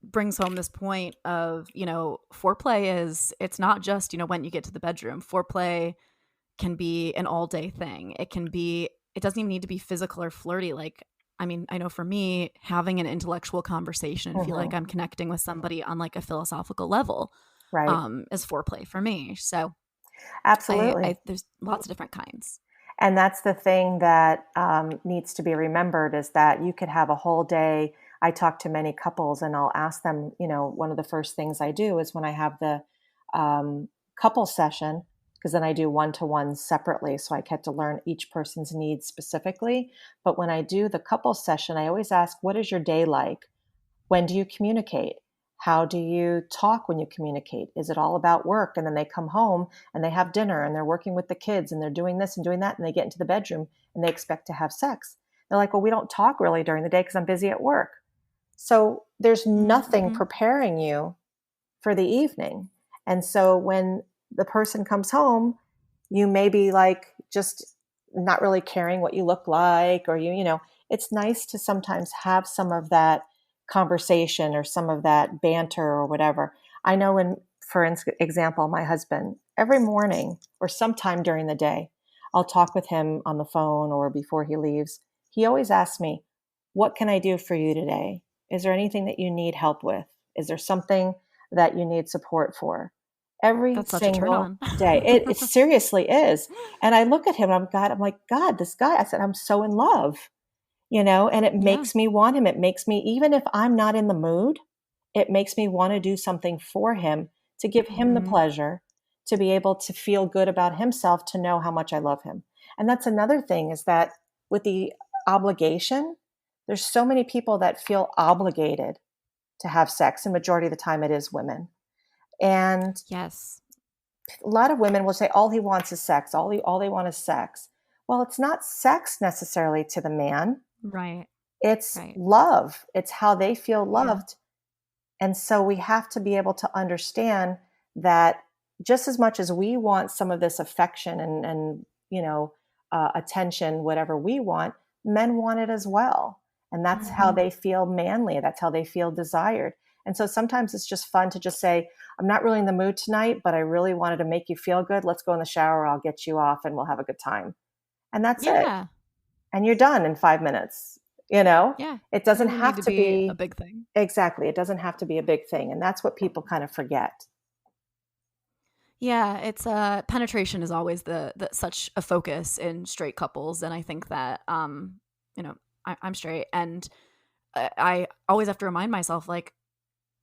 brings home this point of, foreplay it's not just, when you get to the bedroom. Foreplay can be an all day thing. It doesn't even need to be physical or flirty. Like, I mean, I know for me, having an intellectual conversation and feel like I'm connecting with somebody on like a philosophical level, right, is foreplay for me. So absolutely. there's lots of different kinds. And that's the thing that needs to be remembered, is that you could have a whole day. I talk to many couples and I'll ask them, one of the first things I do is when I have the couple session, because then I do one-to-one separately. So I get to learn each person's needs specifically. But when I do the couple session, I always ask, what is your day like? When do you communicate? How do you talk when you communicate? Is it all about work? And then they come home and they have dinner and they're working with the kids and they're doing this and doing that. And they get into the bedroom and they expect to have sex. They're like, well, we don't talk really during the day because I'm busy at work. So there's nothing preparing you for the evening. And so when the person comes home, you may be like just not really caring what you look like, or it's nice to sometimes have some of that conversation or some of that banter or whatever. I know for example, my husband, every morning or sometime during the day, I'll talk with him on the phone or before he leaves. He always asks me, what can I do for you today? Is there anything that you need help with? Is there something that you need support for? Every That's such a turn single on. day. It seriously is. And I look at him and I'm like, God, this guy, I said, I'm so in love, and it makes me want him. It makes me, even if I'm not in the mood, it makes me want to do something for him to give him the pleasure, to be able to feel good about himself, to know how much I love him. And that's another thing, is that with the obligation, there's so many people that feel obligated to have sex. And majority of the time it is women. And Yes. a lot of women will say, all he wants is sex. All they want is sex. Well, it's not sex necessarily to the man. Right. It's Right. love. It's how they feel Yeah. loved. And so we have to be able to understand that just as much as we want some of this affection and attention, whatever we want, men want it as well. And that's how Mhm. they feel manly. That's how they feel desired. And so sometimes it's just fun to just say, I'm not really in the mood tonight, but I really wanted to make you feel good. Let's go in the shower. I'll get you off and we'll have a good time. And that's it. Yeah. And you're done in 5 minutes. You know, Yeah. it Doesn't doesn't really need have to to be a be big thing. exactly. It doesn't have to be a big thing. And that's what people kind of forget. Yeah, it's penetration is always the such a focus in straight couples, and I think that I'm straight, and I always have to remind myself like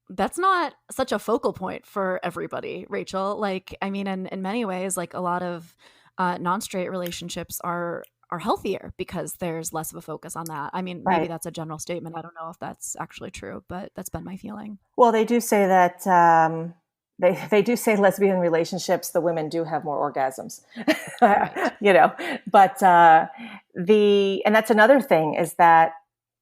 that's not such a focal point for everybody, Rachel. Like, I mean, in many ways, like a lot of non-straight relationships are healthier because there's less of a focus on that. I mean, maybe Right. that's a general statement. I don't know if that's actually true, but that's been my feeling. Well, they do say that they do say lesbian relationships, the women do have more orgasms, Right. you know. But and that's another thing is that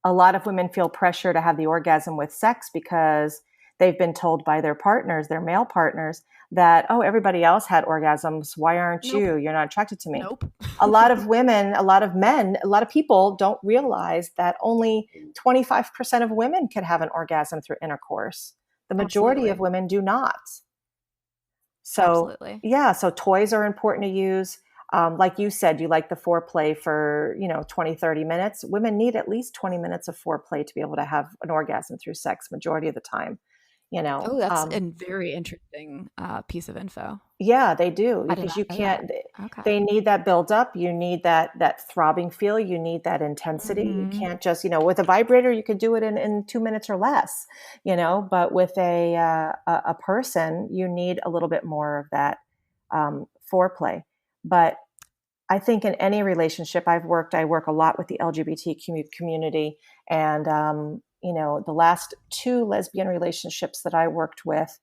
a lot of women feel pressure to have the orgasm with sex because they've been told by their partners, their male partners, that oh, everybody else had orgasms. Why aren't Nope. you? You're not attracted to me. Nope. A lot of women, a lot of men, a lot of people don't realize that only 25% of women can have an orgasm through intercourse. The majority of Absolutely. women do not. So, Absolutely. yeah, so toys are important to use. Like you said, you like the foreplay for, 20, 30 minutes. Women need at least 20 minutes of foreplay to be able to have an orgasm through sex majority of the time, you know. Oh, that's a very interesting piece of info. Yeah, they do I did because not you know that. can't. Okay. They need that build up. You need that throbbing feel. You need that intensity. You Hmm. can't just with a vibrator. You could do it in 2 minutes or less. But with a person, you need a little bit more of that foreplay. But I think in any relationship I work a lot with the LGBT community, and the last two lesbian relationships that I worked with,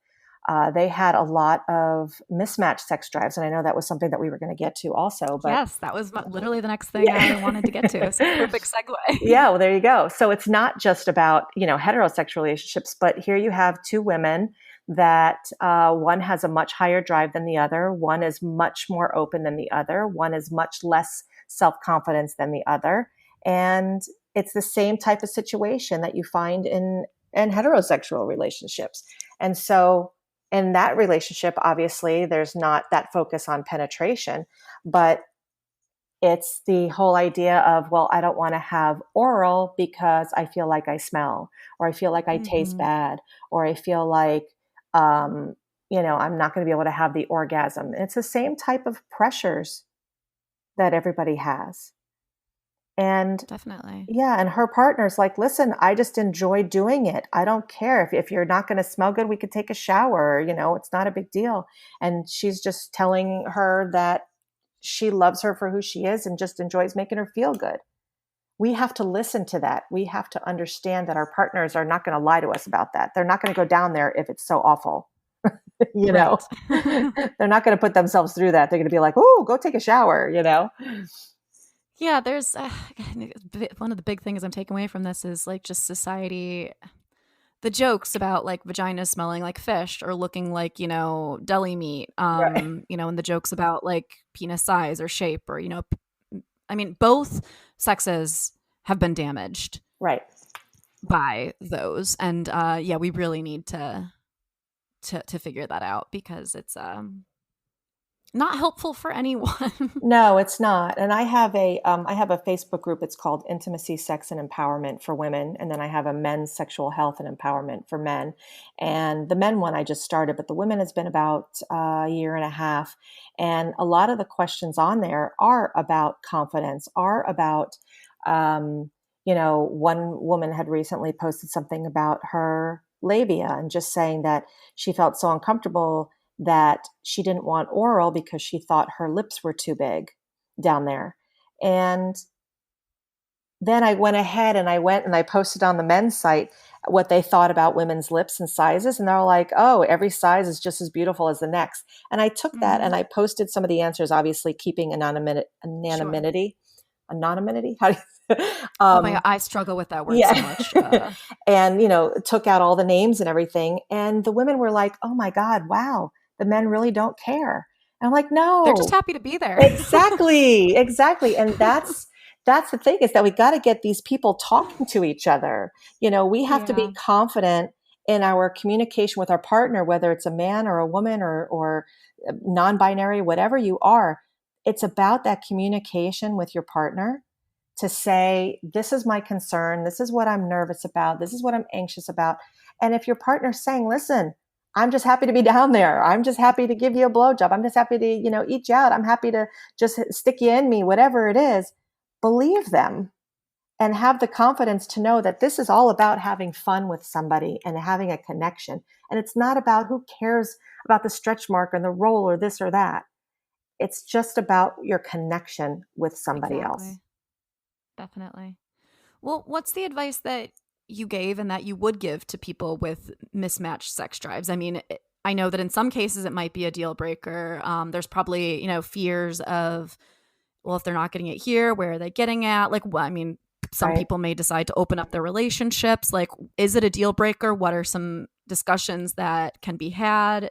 they had a lot of mismatched sex drives, and I know that was something that we were going to get to also. But Yes, that was literally the next thing I wanted to get to. So yeah, perfect segue. yeah. Well, there you go. So it's not just about heterosexual relationships, but here you have two women that one has a much higher drive than the other. One is much more open than the other. One is much less self-confidence than the other. And it's the same type of situation that you find in heterosexual relationships. And so in that relationship, obviously, there's not that focus on penetration, but it's the whole idea of, well, I don't want to have oral because I feel like I smell, or I feel like I taste Hmm. bad, or I feel like, I'm not going to be able to have the orgasm. And it's the same type of pressures that everybody has. And Definitely. yeah, and her partner's like, listen, I just enjoy doing it. I don't care if you're not going to smell good, we could take a shower, it's not a big deal. And she's just telling her that she loves her for who she is and just enjoys making her feel good. We have to listen to that. We have to understand that our partners are not going to lie to us about that. They're not going to go down there if it's so awful. Right. They're not going to put themselves through that. They're going to be like, oh, go take a shower. Yeah, there's one of the big things I'm taking away from this is like just society, the jokes about like vaginas smelling like fish or looking like, deli meat, Right. and the jokes about like penis size or shape or, I mean, both sexes have been damaged Right. by those. And yeah, we really need to figure that out because it's not helpful for anyone. No, it's not. And I have a Facebook group. It's called Intimacy, Sex, and Empowerment for Women, and then I have a men's sexual health and empowerment for men. And the men one I just started, but the women has been about a year and a half. And a lot of the questions on there are about confidence, are about, one woman had recently posted something about her labia and just saying that she felt so uncomfortable that she didn't want oral because she thought her lips were too big down there. And then I went ahead and I posted on the men's site what they thought about women's lips and sizes. And they're like, oh, every size is just as beautiful as the next. And I took that Hmm. and I posted some of the answers, obviously keeping Sure. anonymity. anonymity. How do you, Oh my God, I struggle with that word so much. And, took out all the names and everything. And the women were like, oh my God, wow, the men really don't care. And I'm like, They're just no, happy to be there. exactly. Exactly. And that's the thing, is that we got to get these people talking to each other. We have to be Yeah. confident in our communication with our partner, whether it's a man or a woman or non-binary, whatever you are. It's about that communication with your partner to say, this is my concern. This is what I'm nervous about. This is what I'm anxious about. And if your partner's saying, listen, I'm just happy to be down there. I'm just happy to give you a blowjob. I'm just happy to, eat you out. I'm happy to just stick you in me, whatever it is. Believe them and have the confidence to know that this is all about having fun with somebody and having a connection. And it's not about who cares about the stretch mark and the roll or this or that. It's just about your connection with somebody else. Exactly. Definitely. Well, what's the advice that you gave and that you would give to people with mismatched sex drives? I mean, I know that in some cases it might be a deal breaker. There's probably, fears of, well, if they're not getting it here, where are they getting at? Like, well, I mean, some Right. people may decide to open up their relationships. Like, is it a deal breaker? What are some discussions that can be had?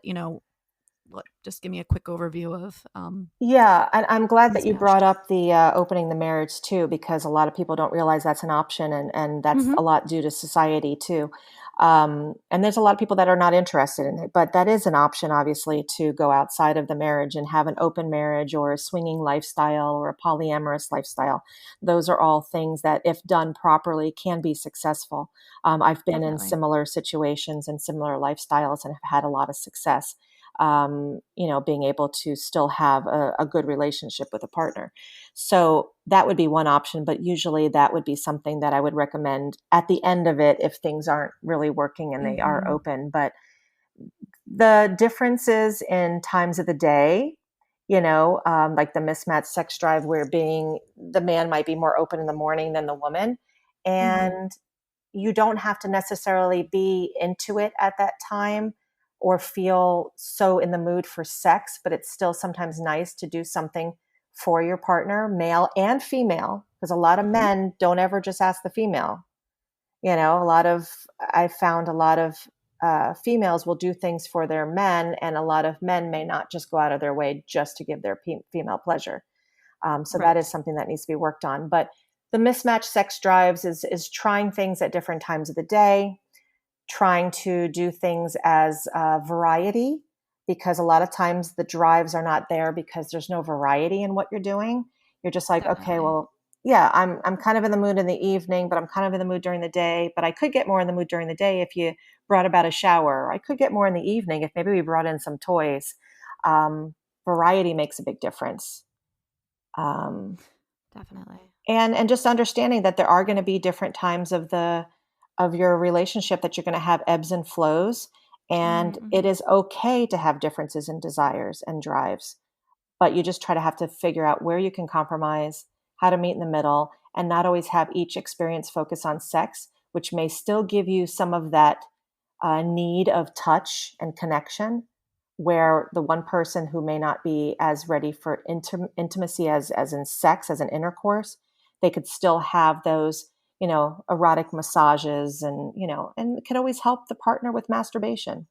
Just give me a quick overview of Yeah, and I'm glad that you mismatched. brought up the opening the marriage too, because a lot of people don't realize that's an option, and that's Mm-hmm. a lot due to society too. And there's a lot of people that are not interested in it, but that is an option, obviously, to go outside of the marriage and have an open marriage or a swinging lifestyle or a polyamorous lifestyle. Those are all things that, if done properly, can be successful. I've been in Definitely. similar situations and similar lifestyles and have had a lot of success, being able to still have a good relationship with a partner. So that would be one option, but usually that would be something that I would recommend at the end of it if things aren't really working and they are Mm-hmm. open. But the differences in times of the day, like the mismatched sex drive, where the man might be more open in the morning than the woman. Mm-hmm. And you don't have to necessarily be into it at that time or feel so in the mood for sex, but it's still sometimes nice to do something for your partner, male and female, because a lot of Mm-hmm. men don't ever just ask the female. I found a lot of females will do things for their men, and a lot of men may not just go out of their way just to give their female pleasure. So that is Right. something that needs to be worked on. But the mismatched sex drives is trying things at different times of the day, trying to do things as variety, because a lot of times the drives are not there because there's no variety in what you're doing. You're just like, okay, Definitely. well, yeah, I'm kind of in the mood in the evening, but I'm kind of in the mood during the day. But I could get more in the mood during the day if you brought about a shower. Or I could get more in the evening if maybe we brought in some toys. Um, Variety makes a big difference. Um, Definitely. and just understanding that there are going to be different times of your relationship, that you're going to have ebbs and flows, and it Mm-hmm. is okay to have differences in desires and drives, but you just try to have to figure out where you can compromise, how to meet in the middle, and not always have each experience focus on sex, which may still give you some of that need of touch and connection, where the one person who may not be as ready for intimacy as in sex, as an intercourse, they could still have those, erotic massages, and it can always help the partner with masturbation.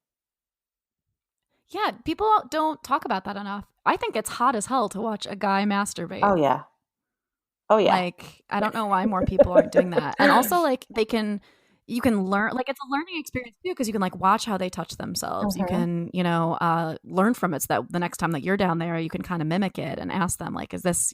Yeah, people don't talk about that enough. I think it's hot as hell to watch a guy masturbate. Oh yeah. Oh yeah. Like, I don't know why more people aren't doing that. And also, like, you can learn, like, it's a learning experience too, because you can, like, watch how they touch themselves. You Mhm. can, learn from it so that the next time that you're down there, you can kind of mimic it and ask them, like, is this,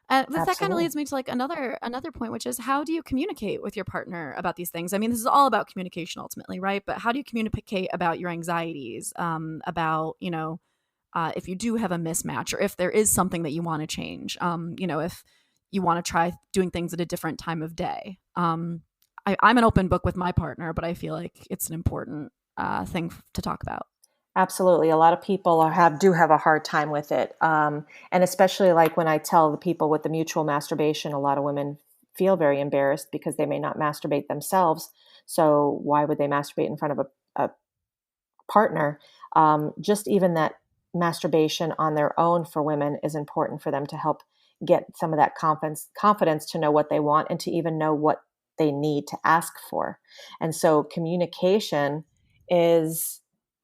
but that kind of Absolutely. leads me to like another point, which is, how do you communicate with your partner about these things? I mean, this is all about communication ultimately, right? But how do you communicate about your anxieties, about if you do have a mismatch, or if there is something that you want to change, if you want to try doing things at a different time of day. I'm an open book with my partner, but I feel like it's an important thing to talk about. Absolutely. A lot of people do have a hard time with it. And especially like when I tell the people with the mutual masturbation, a lot of women feel very embarrassed because they may not masturbate themselves. So why would they masturbate in front of a partner? Just even that masturbation on their own for women is important for them to help get some of that confidence to know what they want and to even know what they need to ask for. And so communication is,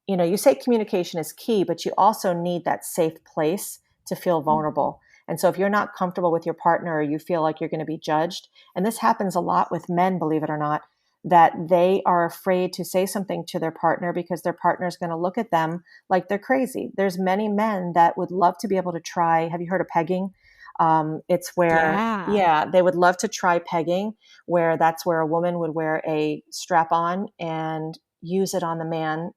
you say communication is key, but you also need that safe place to feel vulnerable. And so if you're not comfortable with your partner, or you feel like you're going to be judged, and this happens a lot with men, believe it or not, that they are afraid to say something to their partner because their partner is going to look at them like they're crazy. There's many men that would love to be able to try. Have you heard of pegging? It's where, Yeah. they would love to try pegging, where that's where a woman would wear a strap on and use it on the man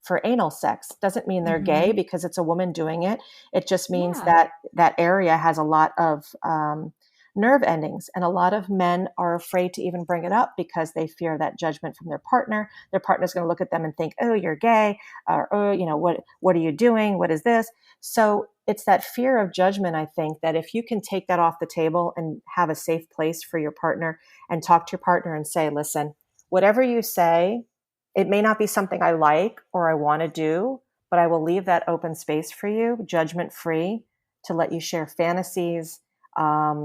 for anal sex. Doesn't mean they're gay because it's a woman doing it. It just means Yeah. that that area has a lot of nerve endings. And a lot of men are afraid to even bring it up because they fear that judgment from their partner. Their partner's going to look at them and think, oh, you're gay, or, oh, what are you doing? What is this? So it's that fear of judgment, I think, that if you can take that off the table and have a safe place for your partner and talk to your partner and say, listen, whatever you say, it may not be something I like or I want to do, but I will leave that open space for you, judgment free, to let you share fantasies,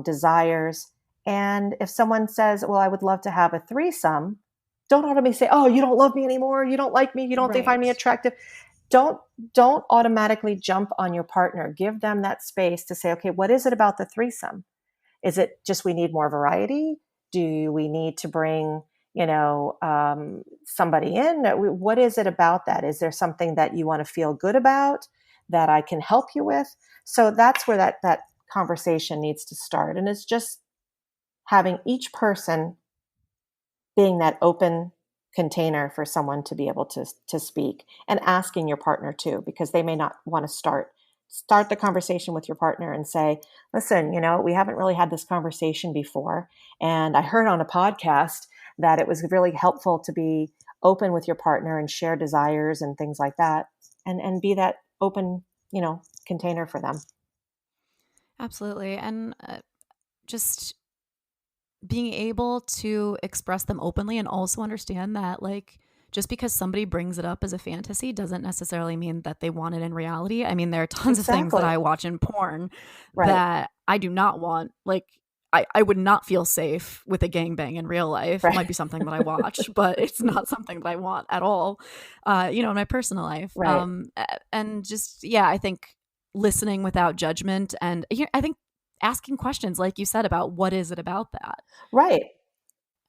desires. And if someone says, well, I would love to have a threesome, don't automatically say, oh, you don't love me anymore. You don't like me. You don't find me Right. attractive. Don't automatically jump on your partner. Give them that space to say, okay, what is it about the threesome? Is it just we need more variety? Do we need to bring, somebody in? What is it about that? Is there something that you want to feel good about that I can help you with? So that's where that conversation needs to start. And it's just having each person being that open container for someone to be able to speak, and asking your partner too, because they may not want to start the conversation with your partner and say, listen, we haven't really had this conversation before. And I heard on a podcast that it was really helpful to be open with your partner and share desires and things like that, and be that open, container for them. Absolutely. And just being able to express them openly, and also understand that, like, just because somebody brings it up as a fantasy doesn't necessarily mean that they want it in reality. I mean, there are tons of things that Exactly. I watch in porn Right. that I do not want. Like, I would not feel safe with a gangbang in real life. It might be something that I watch, but it's not something that I want at all, in my personal life. Right. And just, yeah, I think listening without judgment, and I think asking questions, like you said, about what is it about that, Right.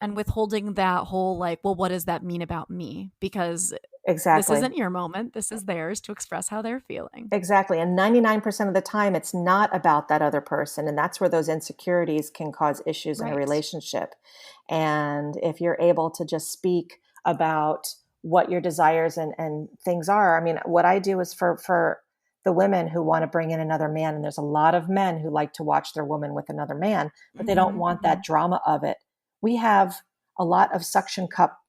and withholding that whole, like, well, what does that mean about me? Because this Exactly. isn't your moment. This is theirs to express how they're feeling. Exactly. And 99% of the time, it's not about that other person. And that's where those insecurities can cause issues in a Right. relationship. And if you're able to just speak about what your desires and things are, I mean, what I do is for the women who want to bring in another man, and there's a lot of men who like to watch their woman with another man, but they don't want that drama of it. We have a lot of suction cup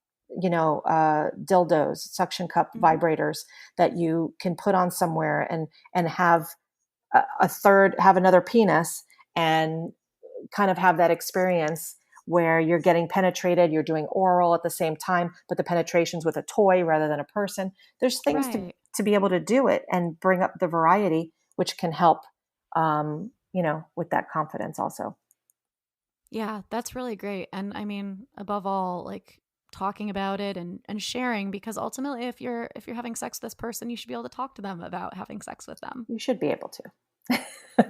dildos, suction cup vibrators that you can put on somewhere and have have another penis, and kind of have that experience where you're getting penetrated, you're doing oral at the same time, but the penetration's with a toy rather than a person. There's things Right. to be able to do it and bring up the variety, which can help, with that confidence also. Yeah, that's really great. And I mean, above all, like, talking about it and sharing, because ultimately, if you're having sex with this person, you should be able to talk to them about having sex with them. You should be able to.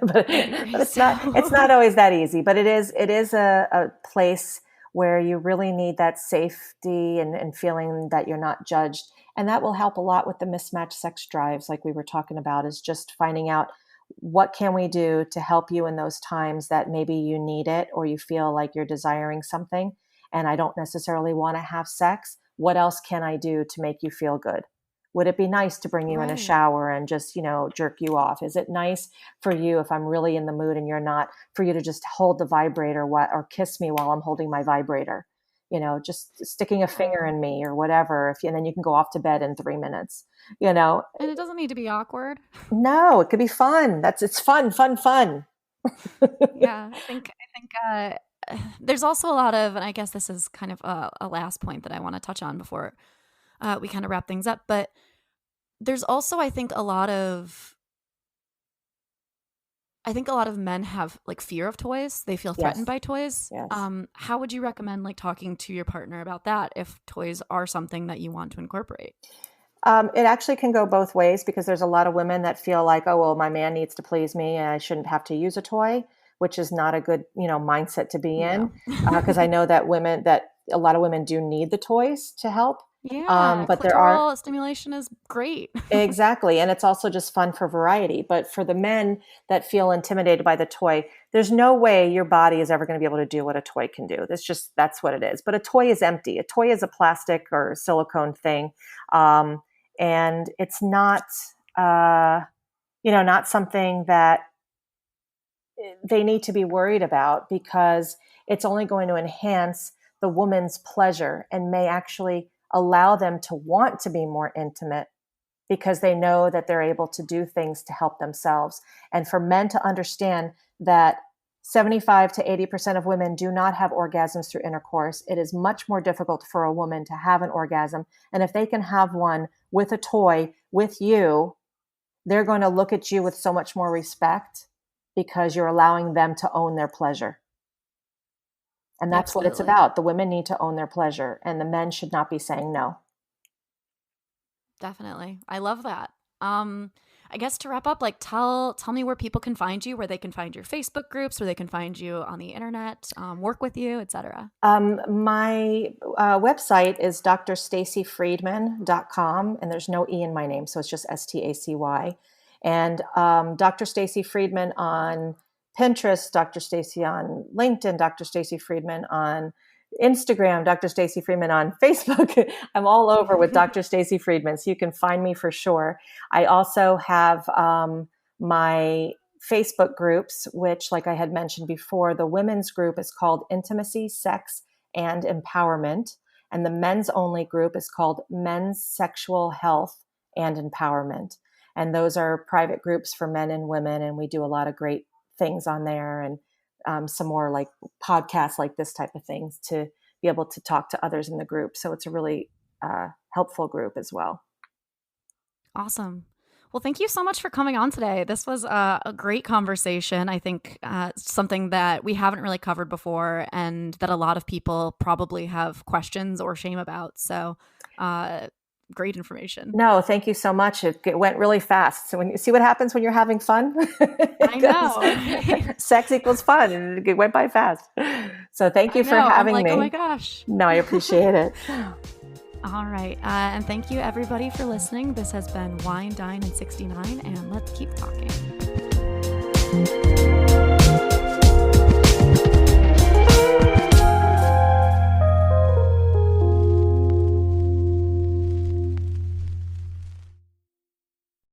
but I agree. it's not always that easy, but it is a place where you really need that safety and feeling that you're not judged. And that will help a lot with the mismatched sex drives, like we were talking about, is just finding out what can we do to help you in those times that maybe you need it, or you feel like you're desiring something and I don't necessarily want to have sex. What else can I do to make you feel good? Would it be nice to bring you in a Right. shower and just, jerk you off? Is it nice for you, if I'm really in the mood and you're not, for you to just hold the vibrator or kiss me while I'm holding my vibrator? Just sticking a finger in me or whatever. And then you can go off to bed in 3 minutes. And it doesn't need to be awkward. No, it could be fun. It's fun, fun, fun. Yeah, I think there's also a lot of, and I guess this is kind of a last point that I want to touch on before we kind of wrap things up. But there's also, I think, a lot of I think a lot of men have like fear of toys. They feel threatened by toys. Yes. How would you recommend like talking to your partner about that if toys are something that you want to incorporate? It actually can go both ways because there's a lot of women that feel like, oh, well, my man needs to please me and I shouldn't have to use a toy, which is not a good, mindset to be in. Because I know that a lot of women do need the toys to help. Yeah, but clitoral stimulation is great. Exactly. And it's also just fun for variety. But for the men that feel intimidated by the toy, there's no way your body is ever going to be able to do what a toy can do. That's what it is. But a toy is empty. A toy is a plastic or silicone thing. And it's not, not something that they need to be worried about because it's only going to enhance the woman's pleasure and may actually allow them to want to be more intimate because they know that they're able to do things to help themselves. And for men to understand that 75 to 80% of women do not have orgasms through intercourse. It is much more difficult for a woman to have an orgasm. And if they can have one with a toy with you, they're going to look at you with so much more respect because you're allowing them to own their pleasure. And that's Absolutely. what it's about. The women need to own their pleasure and the men should not be saying no. Definitely. I love that. I guess to wrap up, like tell me where people can find you, where they can find your Facebook groups, where they can find you on the internet, work with you, etc. My website is drstacyfriedman.com, and there's no E in my name, so it's just Stacy. And Dr. Stacy Friedman on Pinterest, Dr. Stacy on LinkedIn, Dr. Stacy Friedman on Instagram, Dr. Stacy Friedman on Facebook. I'm all over with Dr. Stacy Friedman, so you can find me for sure. I also have my Facebook groups, which, like I had mentioned before, the women's group is called Intimacy, Sex, and Empowerment. And the men's only group is called Men's Sexual Health and Empowerment. And those are private groups for men and women. And we do a lot of great things on there and some more like podcasts like this type of things to be able to talk to others in the group. So it's a really helpful group as well. Awesome. Well, thank you so much for coming on today. This was a great conversation. I think something that we haven't really covered before and that a lot of people probably have questions or shame about. So great information. No, thank you so much. It went really fast. So when you see what happens when you're having fun, I know. Sex equals fun, and it went by fast. So thank you for having me. Oh my gosh. No, I appreciate it. All right. And thank you everybody for listening. This has been Wine, Dine, and 69, and let's keep talking.